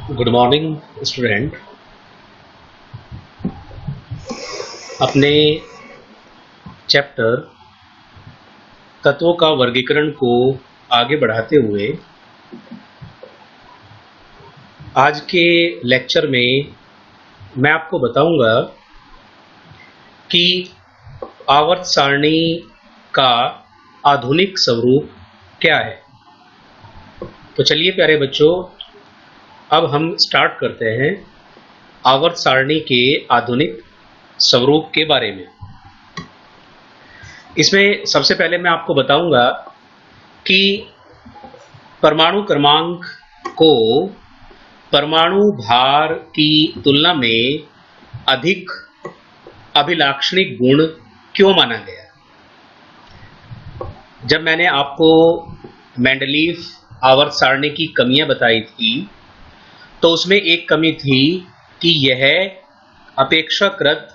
Good morning student. अपने chapter तत्वों का वर्गीकरण को आगे बढ़ाते हुए आज के लेक्चर में मैं आपको बताऊंगा कि आवर्त सारणी का आधुनिक स्वरूप क्या है। तो चलिए प्यारे बच्चों, अब हम स्टार्ट करते हैं आवर्त सारणी के आधुनिक स्वरूप के बारे में। इसमें सबसे पहले मैं आपको बताऊंगा कि परमाणु क्रमांक को परमाणु भार की तुलना में अधिक अभिलाक्षणिक गुण क्यों माना गया। जब मैंने आपको मेंडलीव आवर्त सारणी की कमियां बताई थी तो उसमें एक कमी थी कि यह अपेक्षाकृत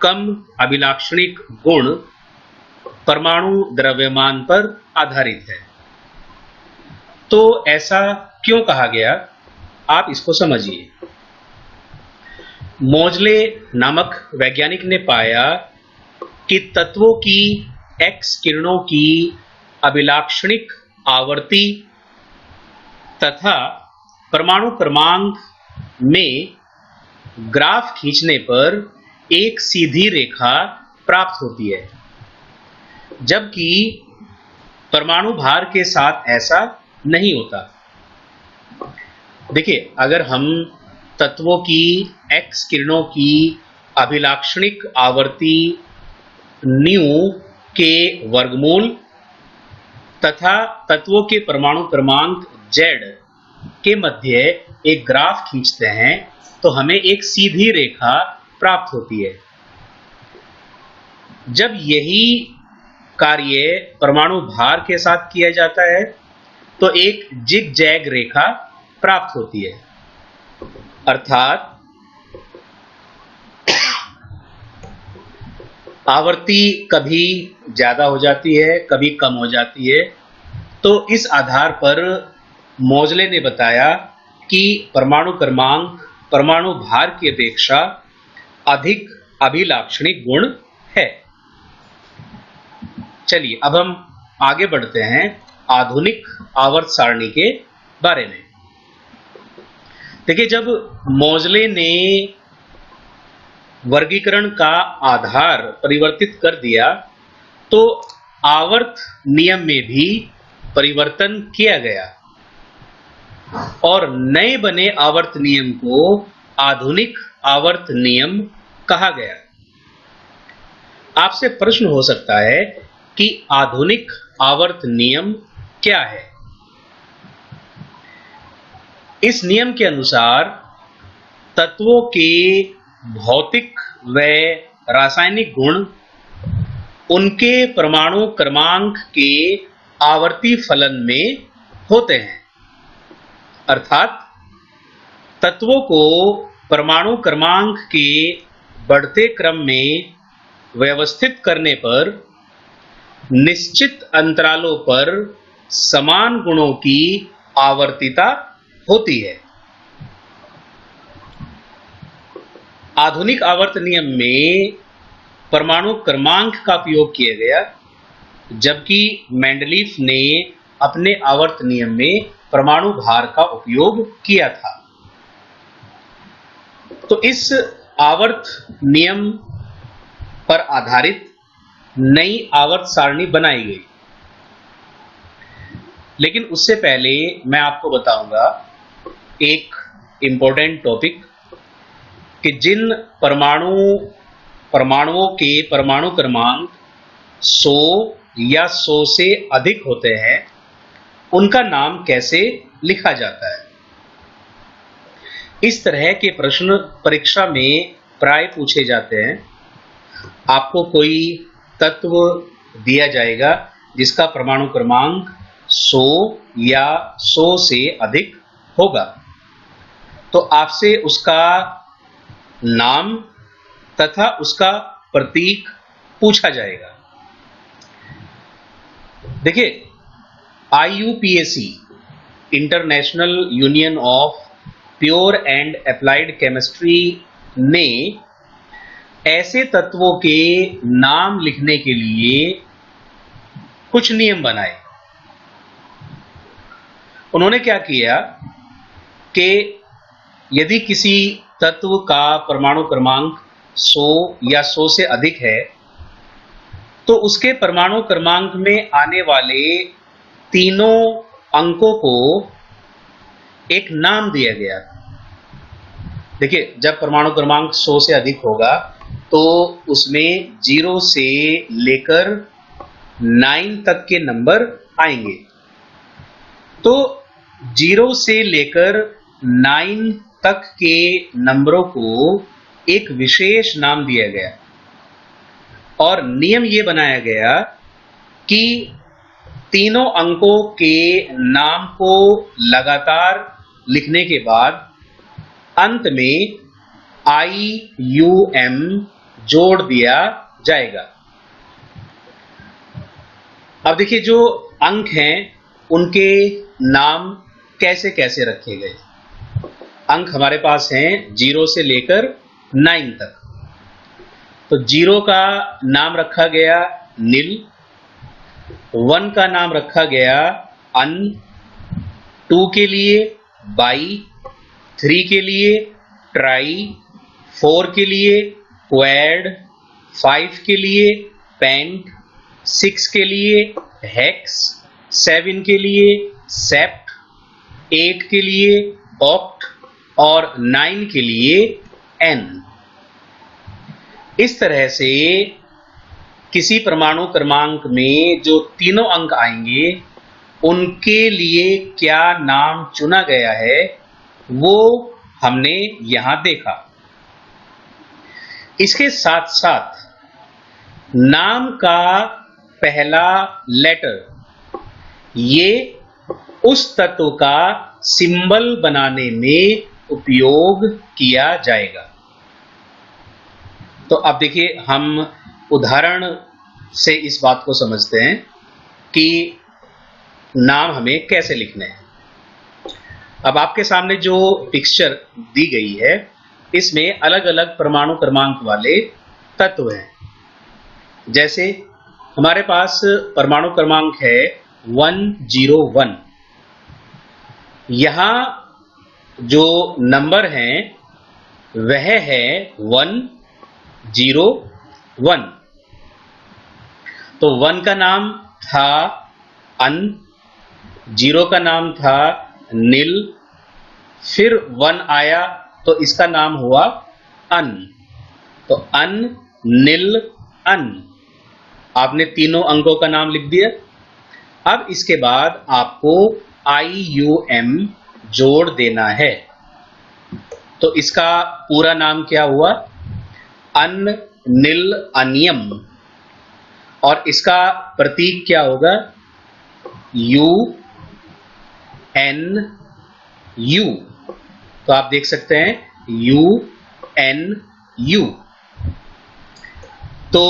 कम अभिलाक्षणिक गुण परमाणु द्रव्यमान पर आधारित है। तो ऐसा क्यों कहा गया, आप इसको समझिए। मोजले नामक वैज्ञानिक ने पाया कि तत्वों की एक्स किरणों की अभिलाक्षणिक आवर्ती तथा परमाणु क्रमांक में ग्राफ खींचने पर एक सीधी रेखा प्राप्त होती है, जबकि परमाणु भार के साथ ऐसा नहीं होता। देखिए, अगर हम तत्वों की एक्स किरणों की अभिलाक्षणिक आवर्ती न्यू के वर्गमूल तथा तत्वों के परमाणु क्रमांक जेड के मध्य एक ग्राफ खींचते हैं तो हमें एक सीधी रेखा प्राप्त होती है। जब यही कार्य परमाणु भार के साथ किया जाता है तो एक जिग जैग रेखा प्राप्त होती है, अर्थात आवर्ती कभी ज्यादा हो जाती है, कभी कम हो जाती है। तो इस आधार पर मोजले ने बताया कि परमाणु क्रमांक परमाणु भार की अपेक्षा अधिक अभिलाक्षणिक गुण है। चलिए अब हम आगे बढ़ते हैं आधुनिक आवर्त सारणी के बारे में। देखिए, जब मोजले ने वर्गीकरण का आधार परिवर्तित कर दिया तो आवर्त नियम में भी परिवर्तन किया गया और नए बने आवर्त नियम को आधुनिक आवर्त नियम कहा गया। आपसे प्रश्न हो सकता है कि आधुनिक आवर्त नियम क्या है। इस नियम के अनुसार तत्वों के भौतिक व रासायनिक गुण उनके परमाणु क्रमांक के आवर्ती फलन में होते हैं, अर्थात तत्वों को परमाणु क्रमांक के बढ़ते क्रम में व्यवस्थित करने पर निश्चित अंतरालों पर समान गुणों की आवर्तीता होती है। आधुनिक आवर्त नियम में परमाणु क्रमांक का उपयोग किया गया, जबकि मेंडलीव ने अपने आवर्त नियम में परमाणु भार का उपयोग किया था। तो इस आवर्त नियम पर आधारित नई आवर्त सारणी बनाई गई। लेकिन उससे पहले मैं आपको बताऊंगा एक इंपॉर्टेंट टॉपिक कि जिन परमाणुओं के परमाणु क्रमांक 100 या 100 से अधिक होते हैं उनका नाम कैसे लिखा जाता है। इस तरह के प्रश्न परीक्षा में प्राय पूछे जाते हैं। आपको कोई तत्व दिया जाएगा जिसका परमाणु क्रमांक 100 या 100 से अधिक होगा, तो आपसे उसका नाम तथा उसका प्रतीक पूछा जाएगा। देखिए, IUPAC international union of pure and applied chemistry ने ऐसे तत्वों के नाम लिखने के लिए कुछ नियम बनाए। उन्होंने क्या किया कि यदि किसी तत्व का परमाणु क्रमांक 100 या 100 से अधिक है तो उसके परमाणु क्रमांक में आने वाले तीनों अंकों को एक नाम दिया गया। देखिए, जब परमाणु क्रमांक 100 से अधिक होगा तो उसमें 0 से लेकर 9 तक के नंबर आएंगे। तो 0 से लेकर 9 तक के नंबरों को एक विशेष नाम दिया गया और नियम ये बनाया गया कि तीनों अंकों के नाम को लगातार लिखने के बाद अंत में IUM जोड़ दिया जाएगा। अब देखिए, जो अंक हैं उनके नाम कैसे कैसे रखे गए। अंक हमारे पास हैं 0 से लेकर 9 तक। तो 0 का नाम रखा गया नील, 1 का नाम रखा गया अन, 2 के लिए बाई, 3 के लिए ट्राई, 4 के लिए क्वाड, 5 के लिए पेंट, 6 के लिए हेक्स, 7 के लिए सेप्ट, 8 के लिए ऑक्ट और 9 के लिए एन। इस तरह से किसी परमाणु क्रमांक में जो तीनों अंक आएंगे उनके लिए क्या नाम चुना गया है वो हमने यहां देखा। इसके साथ साथ नाम का पहला लेटर ये उस तत्व का सिंबल बनाने में उपयोग किया जाएगा। तो अब देखिए, हम उदाहरण से इस बात को समझते हैं कि नाम हमें कैसे लिखने हैं। अब आपके सामने जो पिक्चर दी गई है इसमें अलग अलग परमाणु क्रमांक वाले तत्व हैं। जैसे हमारे पास परमाणु क्रमांक है 101। यहां जो नंबर हैं वह है 101। तो 1 का नाम था अन, 0 का नाम था नील, फिर 1 आया तो इसका नाम हुआ अन। तो अन, नील, अन, आपने तीनों अंकों का नाम लिख दिया। अब इसके बाद आपको IUM जोड़ देना है। तो इसका पूरा नाम क्या हुआ? अन नील अनियम। और इसका प्रतीक क्या होगा? UNU। तो आप देख सकते हैं UNU। तो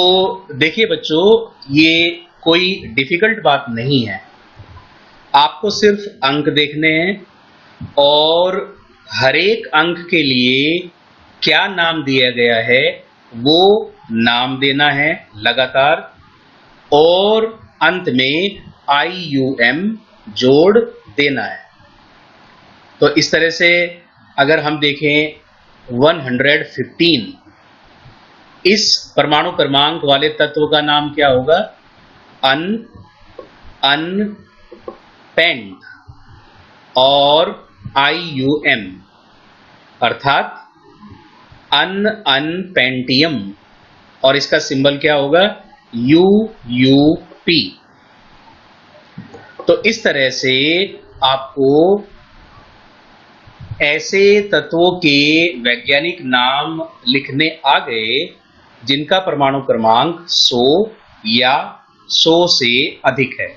देखिए बच्चों, ये कोई डिफिकल्ट बात नहीं है। आपको सिर्फ अंक देखने हैं और हर एक अंक के लिए क्या नाम दिया गया है वो नाम देना है लगातार, और अंत में IUM जोड़ देना है। तो इस तरह से अगर हम देखें 115, इस परमाणु क्रमांक वाले तत्व का नाम क्या होगा? अनपेंट और IUM अर्थात अनपेंटियम, और इसका सिंबल क्या होगा? UUP। तो इस तरह से आपको ऐसे तत्वों के वैज्ञानिक नाम लिखने आ गए जिनका परमाणु क्रमांक 100 या 100 से अधिक है।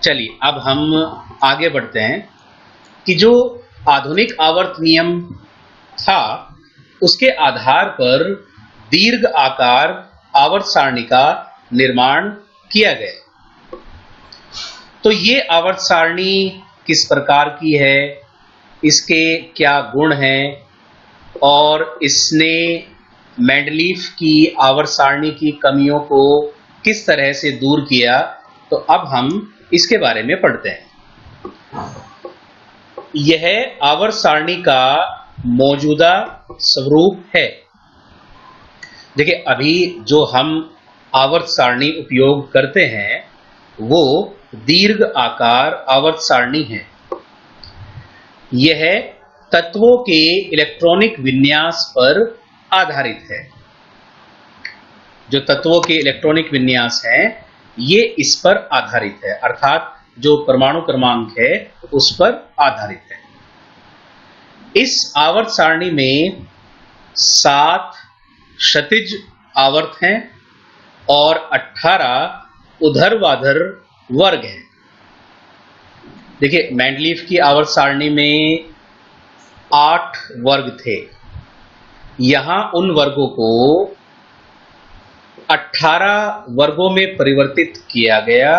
चलिए अब हम आगे बढ़ते हैं कि जो आधुनिक आवर्त नियम था उसके आधार पर दीर्घ आकार आवर्त सारणी का निर्माण किया गया। तो ये आवर्त सारणी किस प्रकार की है इसके क्या गुण हैं और इसने मेंडलीफ की आवर्त सारणी की कमियों को किस तरह से दूर किया, तो अब हम इसके बारे में पढ़ते हैं। यह आवर्त सारणी का मौजूदा स्वरूप है। देखिए, अभी जो हम आवर्त सारणी उपयोग करते हैं वो दीर्घ आकार आवर्त सारणी है। यह तत्वों के इलेक्ट्रॉनिक विन्यास पर आधारित है। जो तत्वों के इलेक्ट्रॉनिक विन्यास हैं ये इस पर आधारित है, अर्थात जो परमाणु क्रमांक है उस पर आधारित है। इस आवर्त सारणी में 7 क्षैतिज आवर्त हैं और 18 ऊर्ध्वाधर वर्ग हैं। देखिए, मेंडलीफ की आवर्त सारणी में 8 वर्ग थे। यहां उन वर्गों को 18 वर्गों में परिवर्तित किया गया,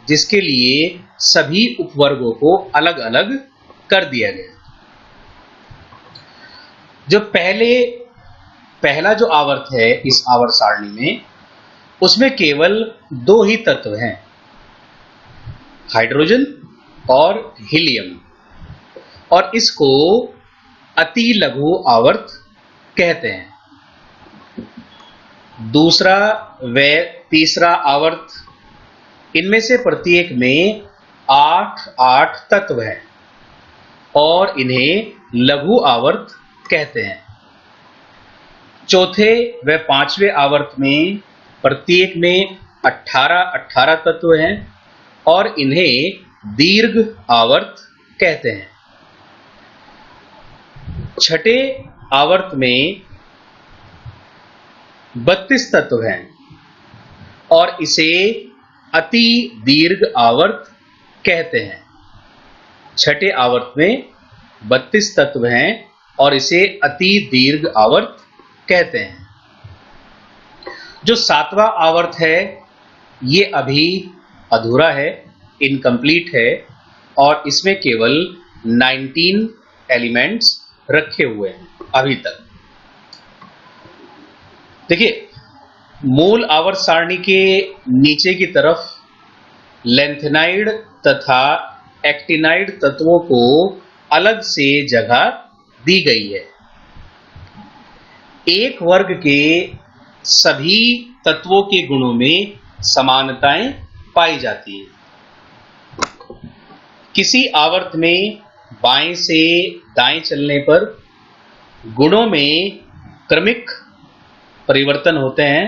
जिसके लिए सभी उपवर्गों को अलग अलग कर दिया गया। जो पहला जो आवर्त है इस आवर्त सारणी में, उसमें केवल 2 ही तत्व हैं, हाइड्रोजन और हीलियम, और इसको अति लघु आवर्त कहते हैं। दूसरा व तीसरा आवर्त, इनमें से प्रत्येक में 8 तत्व हैं और इन्हें लघु आवर्त कहते हैं। चौथे व 5वें आवर्त में प्रत्येक में 18 तत्व हैं और इन्हें दीर्घ आवर्त कहते हैं। छठे आवर्त में 32 तत्व हैं और इसे अति दीर्घ आवर्त कहते हैं। छठे आवर्त में 32 तत्व हैं और इसे अति दीर्घ आवर्त कहते हैं। जो 7वां आवर्त है ये अभी अधूरा है, इनकम्प्लीट है, और इसमें केवल 19 एलिमेंट्स रखे हुए हैं अभी तक। देखिए, मूल आवर्त सारणी के नीचे की तरफ लेंथेनाइड तथा एक्टिनाइड तत्वों को अलग से जगह दी गई है। एक वर्ग के सभी तत्वों के गुणों में समानताएं पाई जाती है। किसी आवर्त में बाएं से दाएं चलने पर गुणों में क्रमिक परिवर्तन होते हैं।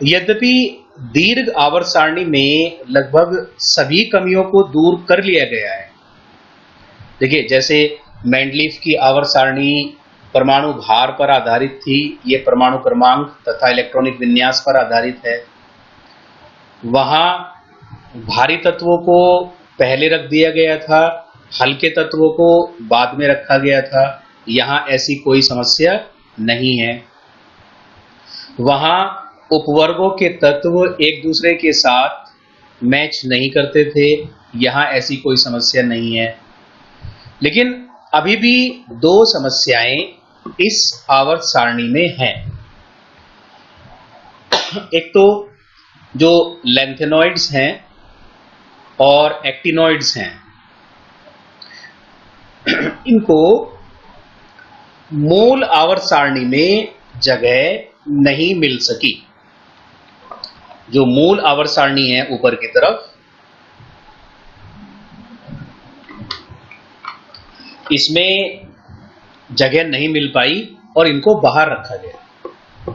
यद्यपि दीर्घ आवर्त सारणी में लगभग सभी कमियों को दूर कर लिया गया है। देखिए, जैसे मेंडलीफ की आवर्त सारणी परमाणु भार पर आधारित थी, ये परमाणु क्रमांक तथा इलेक्ट्रॉनिक विन्यास पर आधारित है। वहां भारी तत्वों को पहले रख दिया गया था, हल्के तत्वों को बाद में रखा गया था। यहां ऐसी कोई समस्या नहीं है। वहां उपवर्गों के तत्व एक दूसरे के साथ मैच नहीं करते थे, यहां ऐसी कोई समस्या नहीं है। लेकिन अभी भी 2 समस्याएं इस आवर्त सारणी में हैं। एक तो जो लेंथेनॉइड्स हैं और एक्टिनॉइड्स हैं, इनको मूल आवर्त सारणी में जगह नहीं मिल सकी। जो मूल आवर्त सारणी है ऊपर की तरफ, इसमें जगह नहीं मिल पाई और इनको बाहर रखा गया।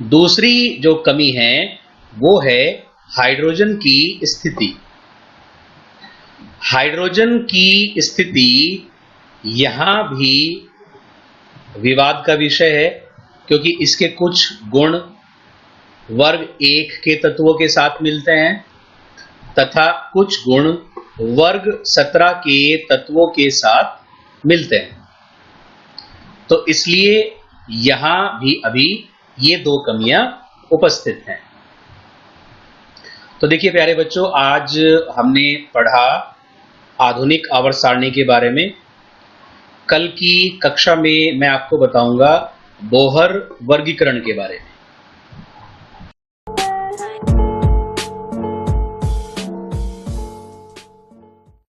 दूसरी जो कमी है वो है हाइड्रोजन की स्थिति। हाइड्रोजन की स्थिति यहां भी विवाद का विषय है, क्योंकि इसके कुछ गुण वर्ग 1 के तत्वों के साथ मिलते हैं तथा कुछ गुण वर्ग 17 के तत्वों के साथ मिलते हैं। तो इसलिए यहां भी अभी ये 2 कमियां उपस्थित हैं। तो देखिए प्यारे बच्चों, आज हमने पढ़ा आधुनिक आवर्त सारणी के बारे में। कल की कक्षा में मैं आपको बताऊंगा बोहर वर्गीकरण के बारे में।